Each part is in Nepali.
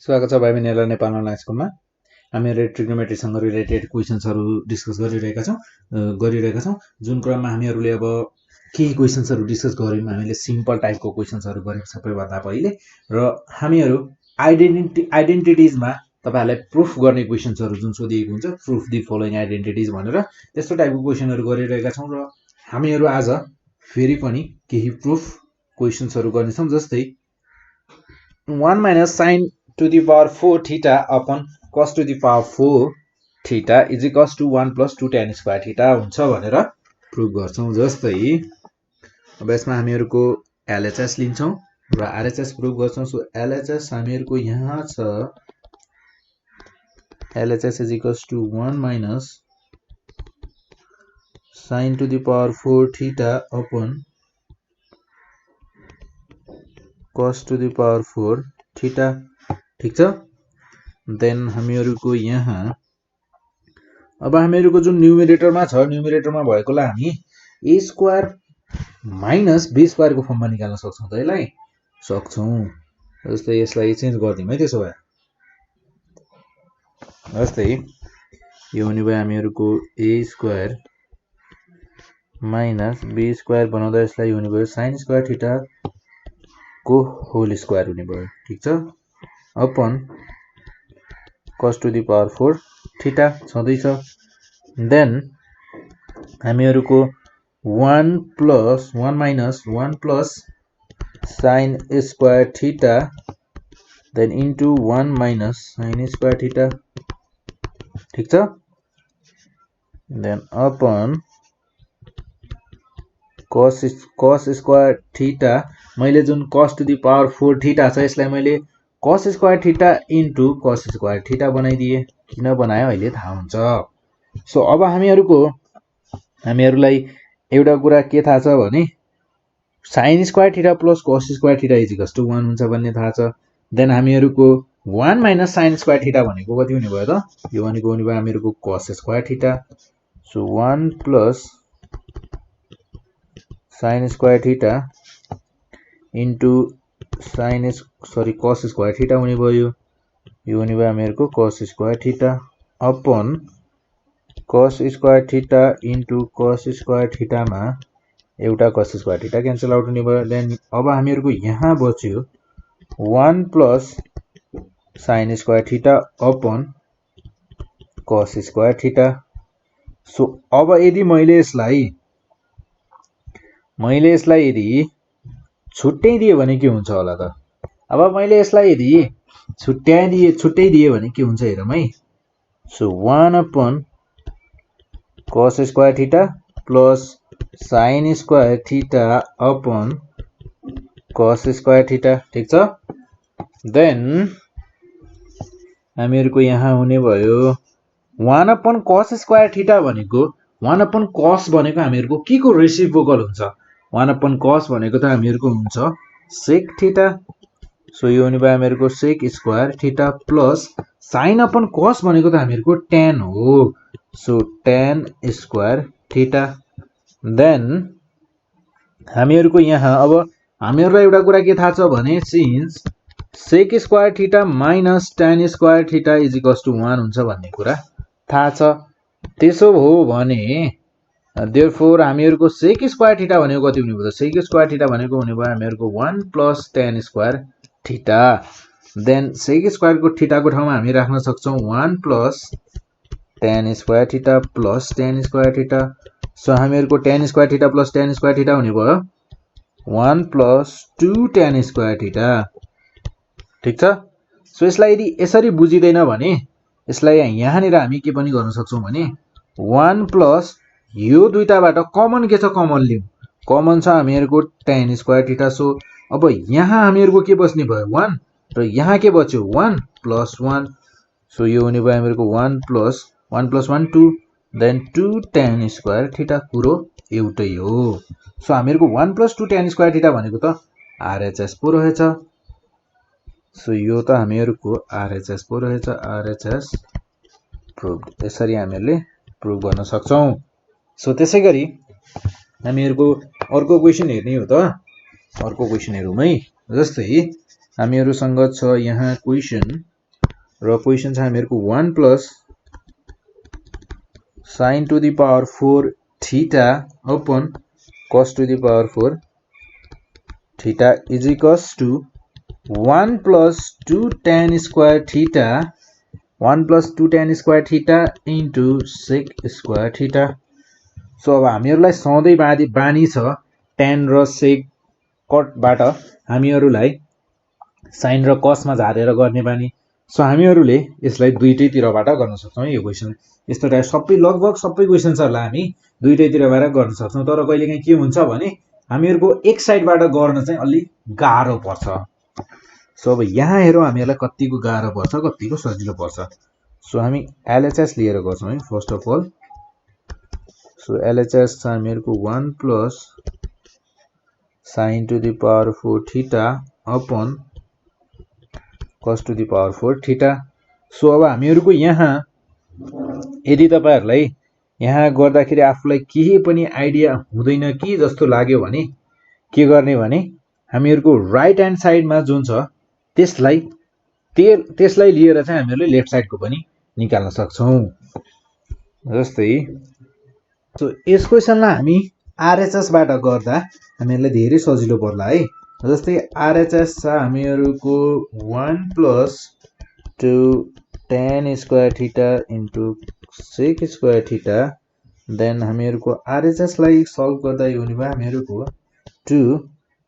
स्वागत छ भाइ बहिनीहरुलाई नेपाल अनलाइन स्कुलमा। हामीहरु ट्रिग्नोमेट्रीसँग रिलेटेड क्वेशन्सहरु डिस्कस गरिरहेका छौं। जुन क्रममा हामीहरुले अब केही क्वेशन्सहरु डिस्कस गर्यौं। हामीले सिम्पल टाइपको क्वेशन्सहरु गर्यौं सबैभन्दा पहिले र हामीहरु आइडेन्टिटीजमा तपाईहरुलाई प्रुफ गर्ने क्वेशन्सहरु जुन सोधिएको हुन्छ, प्रुफ द फलोइङ आइडेन्टिटीज भनेर त्यस्तो टाइपको क्वेशनहरु गरिरहेका छौं र हामीहरु आज फेरि पनि केही प्रुफ क्वेशन्सहरु गर्ने छौं। जस्तै 1 minus sin to the power 4 theta upon cos to the power 4 theta is equals to 1 plus 2 tan square theta हुन्छ भनेर प्रुफ गर्छौं। जस्तै अब यसमा हामीहरुको LHS लिन्छौं र RHS प्रुफ गर्छौं। सो LHS हामीहरुको यहाँ छ, LHS is equals to 1 minus sin to the power 4 theta upon cos to the power 4 theta। ठीक छ। देन हामीहरुको यहाँ अब हामीहरुको जुन न्युमरेटरमा छ, न्युमरेटरमा भएकोलाई हामी a square minus b square को फर्ममा निकाल्न सक्छौं त यसलाई सक्छौं। जस्तै यसलाई चेन्ज गर्दियौं है। त्यसो भए जस्तै यो हुने भयो हामीहरुको a square minus b square बनाउँदा यसलाई हुने भयो sin स्क्वायर थीटा को होल स्क्वायर हुने भयो। ठीक छ। Upon cos to the power 4 theta छँदै छ। देन हामीहरुको 1 minus 1 plus sin square theta then into 1 minus sin square theta. ठीक छ। Then upon cos square theta, मैले जुन cos to the power 4 theta छ यसलाई मैले cos square theta into cos square theta बनाइदिए। किन बनायो अहिले थाहा हुन्छ। सो अब हामीहरुलाई एउटा कुरा के थाहा छ भने sin square theta plus cos square theta is equals to 1 हुन्छ भन्ने थाहा छ। देन हामीहरुको 1 minus sin स्क्वायर थीटा भनेको कति हुने भयो त? यो भनेको हुने भयो हामीहरुको cos square theta. So 1 plus sin square theta into cos square theta हुने भयो। यो हुने भयो हामीहरुको cos square theta upon cos square theta into cos square theta मा एउटा cos square theta cancel out हुने भयो। देन अब हामीहरुको यहाँ बच्यो 1 plus sin square theta upon cos square theta. So अब यदि मैले यसलाई यदि छुट्टै दिए भने के हुन्छ होला त? अब मैले यसलाई यदि छुट्टै दिए भने के हुन्छ हेरौँ है। So 1 upon cos square theta plus sin square theta upon cos square theta. ठीक छ। देन हामीहरुको यहाँ हुने भयो 1 अपन cos स्क्वायर थीटा भनेको 1 अपन cos भनेको हामीहरुको के को रेसिप्रोकल हुन्छ? 1 अपन cos भनेको त हामीहरुको हुन्छ sec थीटा। सो यो हुने भयो हामीहरुको sec square theta plus sin upon cos भनेको त हामीहरुको tan हो। So tan square theta. Then हामीहरुको यहाँ अब हामीहरुलाई एउटा कुरा के थाहा छ भने since sec square theta minus tan square theta is equals to 1 हुन्छ भन्ने कुरा थाहा छ। त्यसो हो भने देयरफोर हामीहरुको sec स्क्वायर थीटा भनेको कति हुने भयो त? sec स्क्वायर थीटा भनेको हुने भयो हामीहरुको 1 plus tan square theta. Then sec square को थीटा को ठाउँमा हामी राख्न सक्छौं 1 plus tan square theta plus tan square theta. So हामीहरुको tan square theta plus tan square theta हुने भयो 1 plus 2 tan स्क्वायर थीटा। ठीक छ। सो यसलाई यदि यसरी बुझिदैन भने यसलाई यहाँनिर हामी के पनि गर्न सक्छौं भने 1 plus यो दुईटाबाट कमन के छ? कमन लिऊ। कमन छ हामीहरुको tan स्क्वायर थीटा। सो अब यहाँ हामीहरुको के बस्ने भयो 1 र यहाँ के बच्यो 1 plus 1। सो यो हुने भयो हामीहरुको 1 plus 1 2 then 2 tan square theta. कुरो एउटै हो। सो हामीहरुको 1 plus 2 tan स्क्वायर थीटा भनेको त RHS पो रहेछ। सो यो त हामीहरुको RHS पो रहेछ। RHS prove. यसरी हामीहरुले प्रुभ गर्न सक्छौं। सो त्यसैगरी हामीहरुको अर्को क्वेशन हेर्ने हो त। अर्को क्वेशन हेरौं है। जस्तै हामीहरुसँग छ यहाँ क्वेशन र क्वेसन छ हामीहरुको 1 plus sin to the power 4 theta upon cos to the power 4 theta is equals to 1 plus 2 tan square theta 1 plus 2 tan square theta into sec square theta. So अब हामीहरुलाई सधैं बानी छ tan र sec कटबाट हामीहरुलाई sin र cos मा झारेर गर्ने बानी. सो हामीहरुले यसलाई दुईटैतिरबाट गर्न सक्छौं यो क्वेशन. यस्तो टाइप सबै लगभग सबै क्वेशन्सहरुलाई हामी दुईटैतिरबाट गर्न सक्छौं. तर कहिलेकाहीँ के हुन्छ भने हामीहरुको एक साइडबाट गर्न चाहिँ अलि गाह्रो पर्छ. सो अब यहाँ हेरौं हामीहरुलाई कतिको गाह्रो पर्छ कतिको सजिलो पर्छ. सो हामी LHS लिएर गर्छौं है first of all. So LHS छ हामीहरुको 1 plus sin to the power 4 theta upon cos to the power 4 theta. So अब हामीहरुको यहाँ यदि तपाईहरुलाई यहाँ गर्दाखेरि आफुलाई केही पनि आइडिया हुँदैन कि जस्तो लाग्यो भने के गर्ने भने हामीहरुको राइट ह्यान्ड साइडमा जुन छ त्यसलाई लिएर चाहिँ हामीहरुले लेफ्ट साइडको पनि निकाल्न सक्छौं. जस्तै सो यस क्वेशनलाई हामी RHS बाट गर्दा हामीहरुलाई धेरै सजिलो पर्ला है. जस्तै RHS छ हामीहरुको 1 plus 2 tan square theta into sec square theta. Then हामीहरुको RHS लाई सल्भ गर्दा यो हुने भयो हामीहरुको 2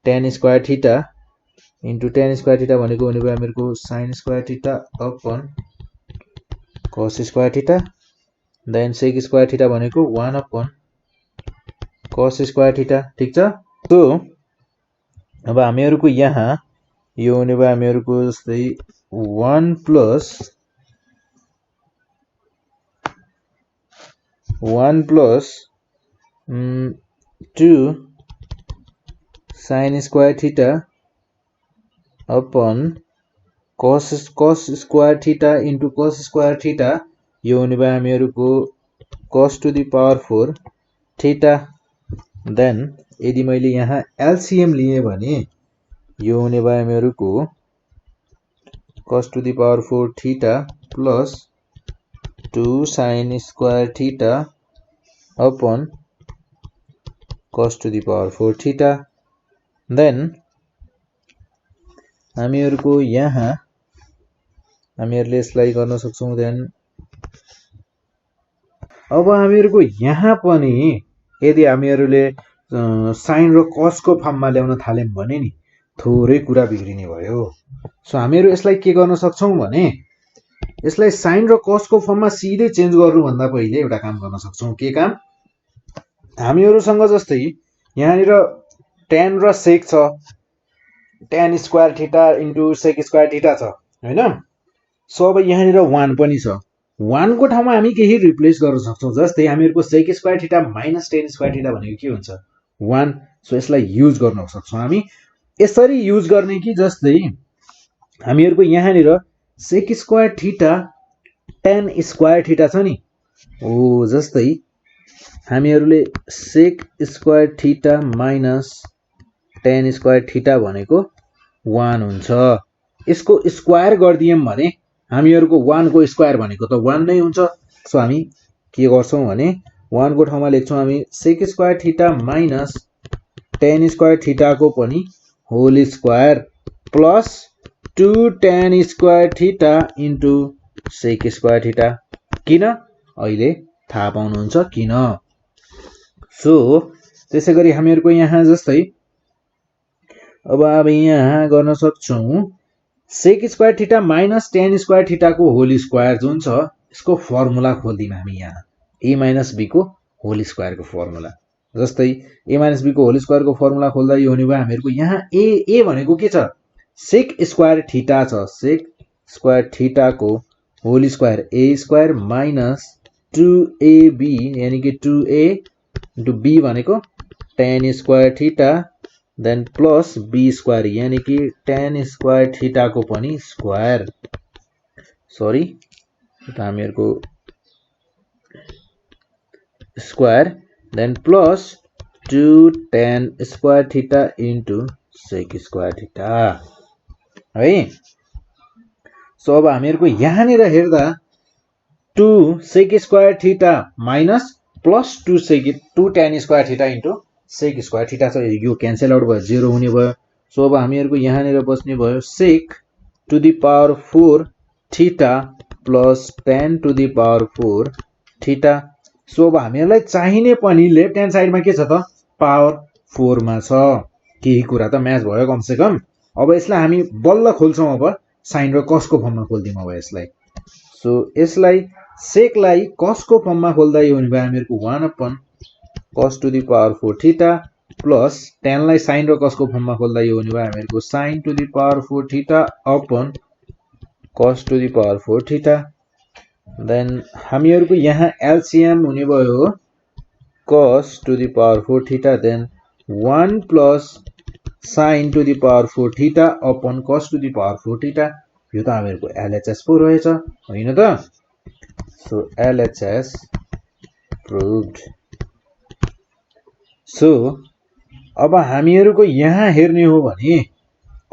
tan square theta into tan square theta भनेको हुने भयो हामीहरुको sin square theta upon cos square theta. Then sec square theta भनेको 1 upon cos square theta. ठीक छ. सो अब हामीहरुको यहाँ यो हुने भयो हामीहरुको जस्तै 1 plus 2 sin square theta upon cos square theta into cos square theta. यो हुने भयो हामीहरुको cos to the power 4 theta. Then यदि मैले यहाँ LCM लिए भने यो हुने भयो हामीहरुको cos to the power 4 theta plus 2 sin square theta upon cos to the power 4 theta. Then हामीहरुको यहाँ हामीहरुले यसलाई गर्न सक्छौं. देन अब हामीहरुको यहाँ पनि यदि हामीहरुले sin र cos को फर्ममा ल्याउन थाल्यौं भने नि थोरै कुरा बिग्रिने भयो. सो हामीहरु यसलाई के गर्न सक्छौं भने यसलाई sin र cos को फर्ममा सिधै चेन्ज गर्नु भन्दा पहिले एउटा काम गर्न सक्छौं. के काम? हामीहरुसँग जस्तै यहाँनिर tan र sec छ tan square theta into sec square theta छ हैन. सो अब यहाँनिर 1 पनि छ. 1 को ठाउँमा हामी केही रिप्लेस गर्न सक्छौं. जस्तै हामीहरुको sec square theta minus tan square theta भनेको के हुन्छ 1. सो यसलाई युज गर्न सक्छौं. हामी यसरी युज गर्ने कि जस्तै हामीहरुको यहाँनिर sec square theta tan square theta छ नि हो. जस्तै हामीहरुले sec square theta minus tan square theta भनेको 1 हुन्छ. यसको स्क्वायर गर्दियौं भने हामीहरुको 1 को स्क्वायर भनेको त 1 नै हुन्छ. सो हामी के गर्छौं भने 1 को ठाउँमा लेख्छौं हामी sec square theta minus tan square theta को पनि whole square plus 2 tan square theta into sec square theta. किन? अहिले थाहा पाउनुहुन्छ किन. सो त्यसैगरी हामीहरुको यहाँ जस्तै अब यहाँ गर्न सक्छौं sec square theta minus tan square theta को होल स्क्वायर जुन छ यसको फर्मुला खोल्दिम हामी यहाँ a minus b को होल स्क्वायर को फर्मुला. जस्तै a minus b को होल स्क्वायर को फर्मुला खोल्दा यो हुने भयो हामीहरुको यहाँ a भनेको के छ sec square theta छ. sec square theta को whole square a square minus 2ab यानी कि 2a into b भनेको tan square theta then plus b square यानी कि tan square theta को पनि स्क्वायर. सरी त हामीहरुको square then plus 2 tan square theta into sec square theta है. सो अब हामीहरुको यहाँनिर हेर्दा 2 sec square theta minus plus 2 tan square theta into sec square theta छ। यो क्यान्सल आउट भयो, 0 हुने भयो। सो अब हामीहरुको यहाँनिर बस्ने भयो sec to the power 4 theta plus tan to the power 4 theta. So अब हामीहरुलाई चाहिने पनि लेफ्ट ह्यान्ड साइडमा के छ त पावर 4 मा छ। केही कुरा त म्याच भयो कम से कम। अब यसलाई हामी बल्ल खोल्छौं, अब साइन र कस को फर्ममा खोल्दियौं अब यसलाई। सो यसलाई सेक लाई कस को फर्ममा खोल्दा यो हुने भयो हामीहरुको 1 upon cos to the power 4 theta plus tan लाई साइन र कस को फर्ममा खोल्दा यो हुने भयो हामीहरुको sin to the power 4 theta upon cos to the power 4 theta. Then हामीहरुको यहाँ एलसीएम हुने भयो cos to the power 4 theta then 1 plus sin to the power 4 theta upon cos to the power 4 theta. यो त हामीहरुको एलएचएस पो रहेछ हैन त। So LHS proved। सो अब हामीहरुको यहाँ हेर्ने हो भने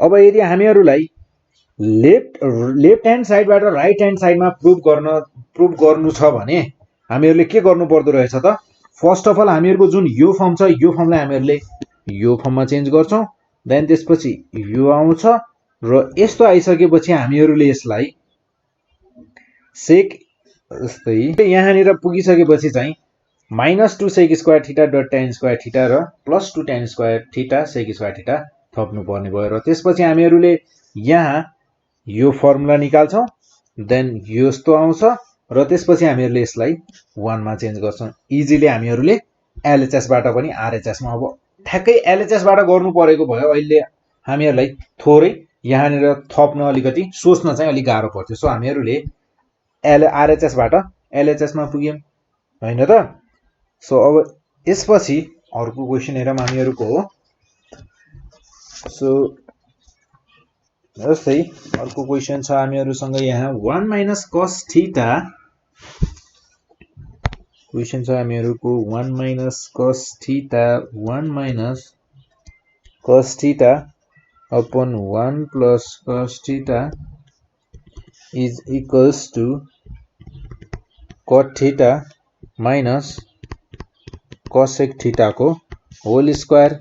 अब यदि हामीहरुलाई लेफ्ट ह्यान्ड साइडबाट राइट ह्यान्ड साइडमा प्रुभ गर्नु छ भने हामीहरुले के गर्नु पर्दो रहेछ त। फर्स्ट अफ अल हामीहरुको जुन यो फर्म छ यो फर्मलाई हामीहरुले यो फर्ममा चेन्ज गर्छौं। देन त्यसपछि यो आउँछ र यस्तो आइसकेपछि हामीहरुले यसलाई सेक जस्तै यहाँनिर पुगिसकेपछि चाहिँ -2 sec square theta dot tan square theta र +2 tan square theta sec square theta थप्नु पर्ने भयो र त्यसपछि हामीहरुले यहाँ यो फर्मुला निकाल्छौं। देन यस्तो आउँछ र त्यसपछि हामीहरुले यसलाई 1 मा चेन्ज गर्छौं। इजिली हामीहरुले एलएचएस बाट पनि आरएचएस मा अब ठ्याक्कै एलएचएस बाट गर्नु परेको भयो। अहिले हामीहरुलाई थोरै यहाँनिर थप्न अलिकति सोच्न चाहिँ अलि गाह्रो पर्थ्यो। सो हामीहरुले आरएचएस बाट एलएचएस मा पुग्यौं हैन त। सो अब यसपछि अर्को क्वेशन हेरौं हामीहरुको हो। सो जस्तै अर्को क्वेशन छ हामीहरुसँग यहाँ 1 माइनस cos थीटा। क्वेशन छ हामीहरुको 1 minus cos theta 1 minus cos theta upon 1 plus cos theta is equals to cot theta minus cosec theta को होल स्क्वायर।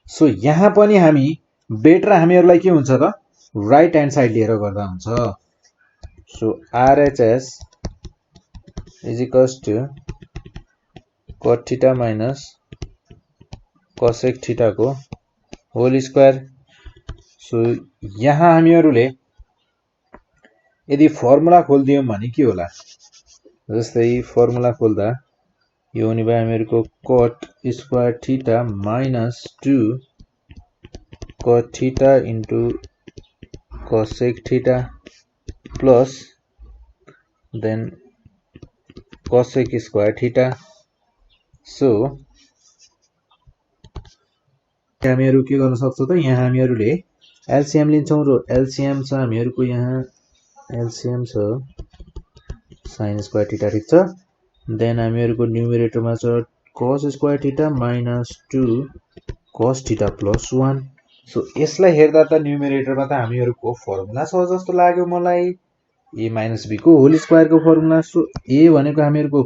सो यहाँ पनि हामी बेटर हामीहरुलाई के हुन्छ त राइट ह्यान्ड साइड लिएर गर्दा हुन्छ। So RHS is equals to cot theta minus cosec theta को होल स्क्वायर। सो यहाँ हामीहरुले यदि फर्मुला खोल्दियौं भने के होला, जस्तै फर्मुला खोल्दा यो हुने भयो हामीहरुको cot square theta minus 2 cot theta into cosec theta plus then cosec square theta. So हामीहरु के गर्न सक्छौं त यहाँ हामीहरुले एलसीएम लिन्छौं र एलसीएम छ हामीहरुको यहाँ एलसीएम छ sin स्क्वायर थीटा ठीक छ। देन हामीहरुको न्युमरेटरमा छ cos square theta minus 2 cos theta plus 1। So यसलाई हेर्दा त न्युमरेटरमा त हामीहरुको फर्मुला छ जस्तो लाग्यो मलाई, a माइनस b को होल स्क्वायर को फर्मुला। सो a भनेको हामीहरुको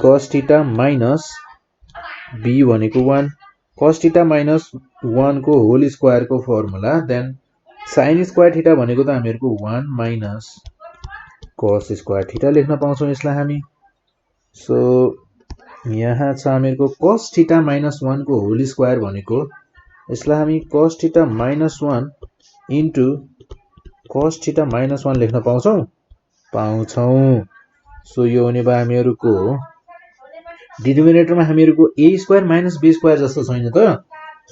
cos थीटा माइनस b भनेको 1 cos थीटा माइनस 1 को होल स्क्वायर को formula. Then sin square theta भनेको त हामीहरुको 1 माइनस cos स्क्वायर थीटा लेख्न पाउँछौं यसलाई हामी। सो यहाँ छ हामीहरुको cos थीटा माइनस 1 को होल स्क्वायर भनेको यसलाई हामी cos theta minus 1 into cos theta minus 1 लेख्न पाउँछौं। सो यो हुने भयो हामीहरुको डिनोमिनेटरमा हामीहरुको a square minus b square जस्तो छैन त।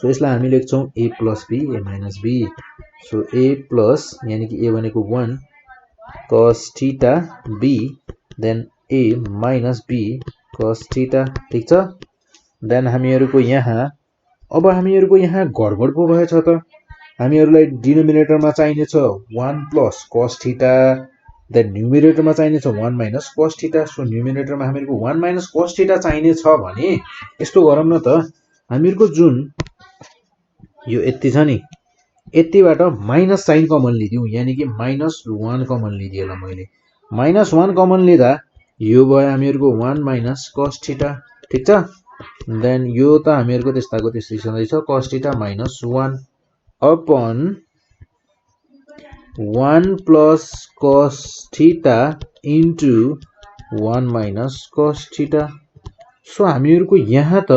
सो यसलाई हामी लेख्छौं a plus b a minus b। So a plus यानी कि a भनेको 1 cos theta b then a minus b cos theta ठीक छ। देन हामीहरुको यहाँ अब हामीहरुको यहाँ गडबड पो भएछ त। हामीहरुलाई डिनोमिनेटरमा चाहिने छ 1 प्लस cos थीटा देन न्युमरेटरमा चाहिने छ 1 माइनस cos थीटा। सो न्युमरेटरमा हामीहरुको 1 माइनस cos थीटा चाहिने छ भने यस्तो गरौँ न त, हामीहरुको जुन यो यति छ नि यतिबाट माइनस साइन कमन लिदिउँ, यानी कि -1 कमन लिदिएँ ल मैले। -1 कमन लिँदा यो भयो हामीहरुको 1 माइनस cos थीटा, ठीक छ। देन यो त हामीहरुको त्यस्ताको त्यस्तै छँदैछ, cos theta -1 upon 1 plus cos theta into 1 minus cos theta. So हामीहरुको यहाँ त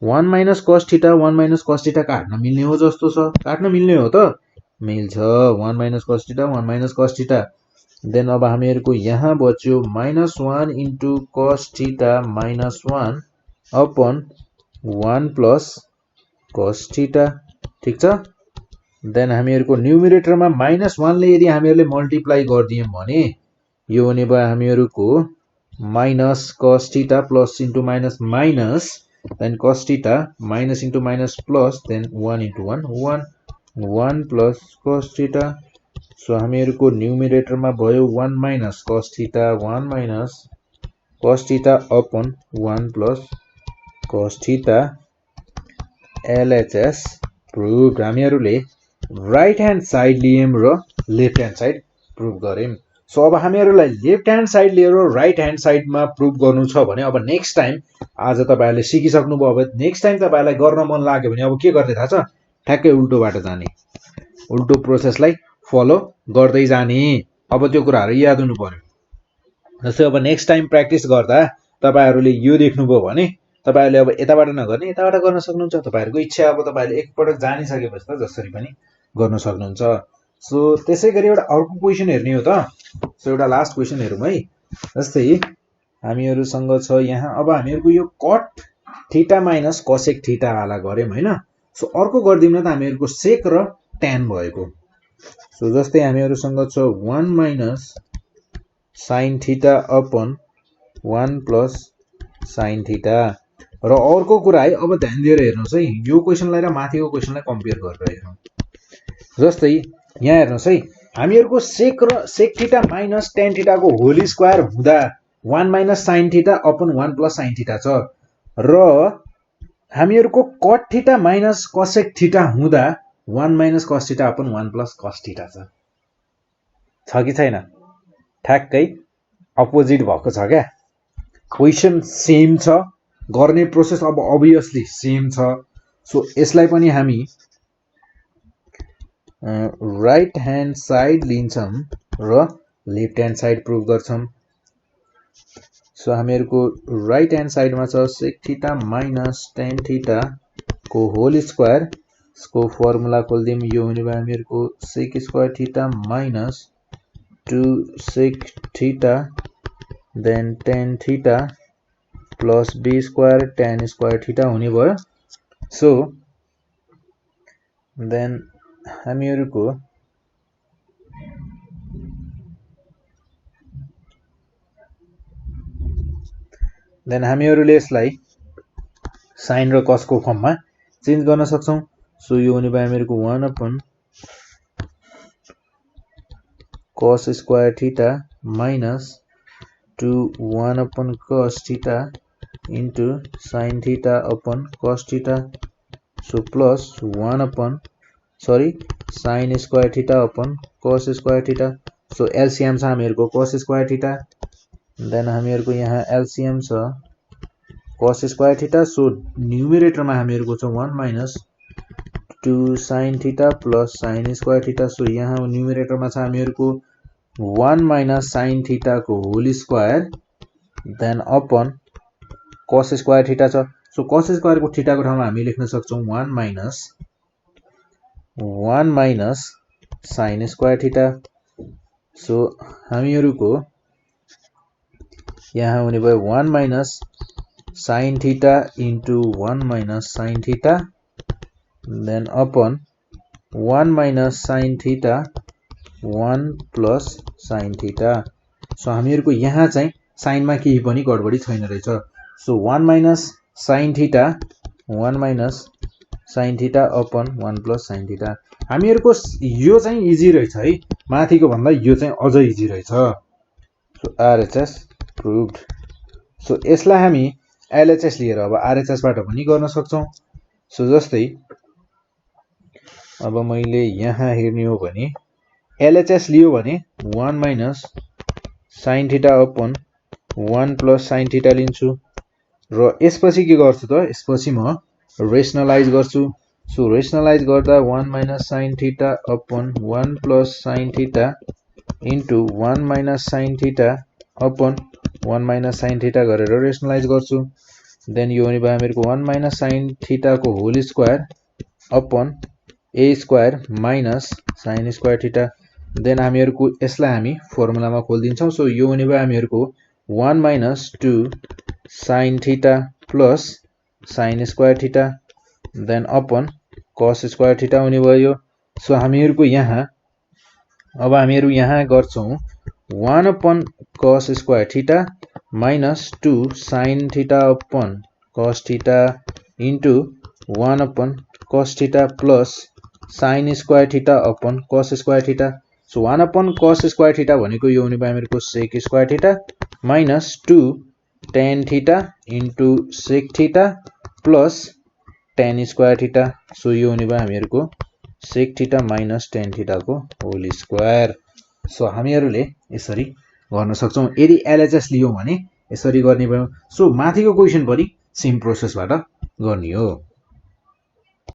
1 minus cos theta 1 minus cos theta काट्न मिल्ने हो जस्तो छ, काट्न मिल्ने हो त, मिल्छ। 1 minus cos theta 1 minus cos theta. Then अब हामीहरुको यहाँ बच्यो -1 into cos theta -1 upon 1 plus cos theta, ठीक छ। देन हामीहरुको न्युमरेटरमा -1 ले यदि हामीहरुले मल्टिप्लाई गर्दियौं भने यो हुने भयो हामीहरुको minus cos theta plus into minus minus, then cos theta minus into minus plus, then 1 into 1 plus cos theta. So हामीहरुको न्युमरेटरमा भयो 1 minus cos theta 1 minus cos theta upon 1 plus cos theta. LHS prove. हामीहरुले राइट ह्यान्ड साइड लियौं र लेफ्ट ह्यान्ड साइड प्रुभ गर्यौं। सो अब हामीहरुलाई लेफ्ट ह्यान्ड साइड लिएर राइट ह्यान्ड साइडमा प्रुभ गर्नु छ भने अब नेक्स्ट टाइम, आज तपाईहरुले सिकिसक्नु भयो, अब नेक्स्ट टाइम तपाईहरुलाई गर्न मन लाग्यो भने अब के गर्ने थाहा छ, ठ्याक्कै उल्टोबाट जाने, उल्टो प्रोसेसलाई फलो गर्दै जाने। अब त्यो कुराहरु याद हुनु पर्यो। जस्तै अब नेक्स्ट टाइम प्र्याक्टिस गर्दा तपाईहरुले यो देख्नुभयो भने तपाईहरुले अब यताबाट नगर्ने यताबाट गर्न सक्नुहुन्छ, तपाईहरुको इच्छा। अब तपाईहरुले एकपटक जानिसकेपछि त जसरी पनि गर्न सक्नुहुन्छ। सो त्यसैगरी एउटा अर्को क्वेशन हेर्ने हो त। सो एउटा लास्ट क्वेशन हेरौँ है। जस्तै हामीहरुसँग छ यहाँ, अब हामीहरुको यो cot theta minus cosec theta वाला गर्यौं हैन। सो अर्को गर्दिउँ न त हामीहरुको sec र tan भएको। सो जस्तै हामीहरुसँग छ 1 minus sin theta upon 1 plus sin theta. र अर्को कुरा है, अब ध्यान दिएर हेर्नुस् है, यो क्वेशनलाई र माथिको क्वेशनलाई कम्पेयर गरेर हेरौँ। जस्तै यहाँ हेर्नुस् है, हामीहरुको sec theta minus tan theta को होल स्क्वायर हुँदा 1 minus sin theta upon 1 plus sin theta छ, र हामीहरुको cot theta minus cosec theta हुँदा 1 minus cos theta upon 1 plus cos theta छ कि छैन? ठ्याक्कै अपोजिट भएको छ क्या। क्वेशन सेम छ, गर्ने प्रोसेस अब अभियसली सेम छ। सो यसलाई पनि हामी राइट ह्यान्ड साइड लिन्छौं र लेफ्ट ह्यान्ड साइड प्रुभ गर्छौं। सो हामीहरुको राइट ह्यान्ड साइडमा छ sec theta minus tan theta को होल स्क्वायर। यसको फर्मुला खोल्दियौं, यो हुने भयो हामीहरुको sec square theta minus 2 sec theta then tan theta plus b square tan square theta हुने भयो। सो देन हामीहरुको यसलाई साइन र कस को फर्ममा चेन्ज गर्न सक्छौं। सो यो हुने भयो हामीहरुको 1 upon cos square theta minus 2 1 upon cos theta into sin theta upon cos theta. So plus 1 upon sin square theta upon cos square theta. So LCM छ हामीहरुको cos स्क्वायर थीटा, देन हामीहरुको यहाँ एलसीएम छ cos स्क्वायर थीटा। सो न्युमरेटरमा हामीहरुको छ 1 minus 2 sin theta plus sin square theta. So यहाँ न्युमरेटरमा छ हामीहरुको 1 माइनस sin थीटा को whole square then upon cos square theta छ। सो cos स्क्वायर को थीटा को ठाउँमा हामी लेख्न सक्छौं 1 minus sin square theta. So हामीहरुको यहाँ हुने भयो 1 minus sin theta into 1 minus sin theta then upon 1 minus sin theta 1 plus sin theta. So हामीहरुको यहाँ चाहिँ साइनमा केही पनि गडबडी छैन रहेछ। So 1 minus sin theta 1 minus sin theta upon 1 plus sin theta. हामीहरुको यो चाहिँ इजी रहेछ है, माथिको भन्दा यो चाहिँ अझ इजी रहेछ। So RHS प्रुभड। सो यसलाई हामी LHS लिएर अब RHS बाट पनि गर्न सक्छौं। सो जस्तै अब मैले यहाँ हेर्ने हो भने एलएचएस लियो भने 1 minus sine theta upon 1 plus sine theta लिन्छु र यसपछि के गर्छु त यसपछि म रेशनलाइज गर्छु सो रेशनलाइज गर्दा 1 minus sine theta upon 1 plus sine theta into 1 minus sine theta upon 1 minus sine theta गरेर रेशनलाइज गर्छु देन यो हुने भयो हामीहरुको 1 माइनस साइन थीटा को whole square upon a square minus sine square theta then हामीहरुको यसलाई हामी फर्मुलामा खोल्दिन्छौं सो यो हुने भयो हामीहरुको 1 minus 2 sine theta plus sine square theta then upon cos square theta हुने भयो सो हामीहरुको यहाँ अब हामीहरु यहाँ गर्छौं 1 upon cos square theta minus 2 sine theta upon cos theta into 1 upon cos theta plus sine square theta upon cos square theta so 1 upon cos square theta भनेको यो हुने भयो हामीहरुको sec square theta minus 2 tan theta into sec theta plus tan square theta so यो हुने भयो हामीहरुको sec theta minus tan theta को होल स्क्वायर सो हामीहरुले यसरी गर्न सक्छौं यदि एलएचएस लियौ भने यसरी गर्ने भयो सो माथिको क्वेशन पनि सेम प्रोसेसबाट गर्ने हो।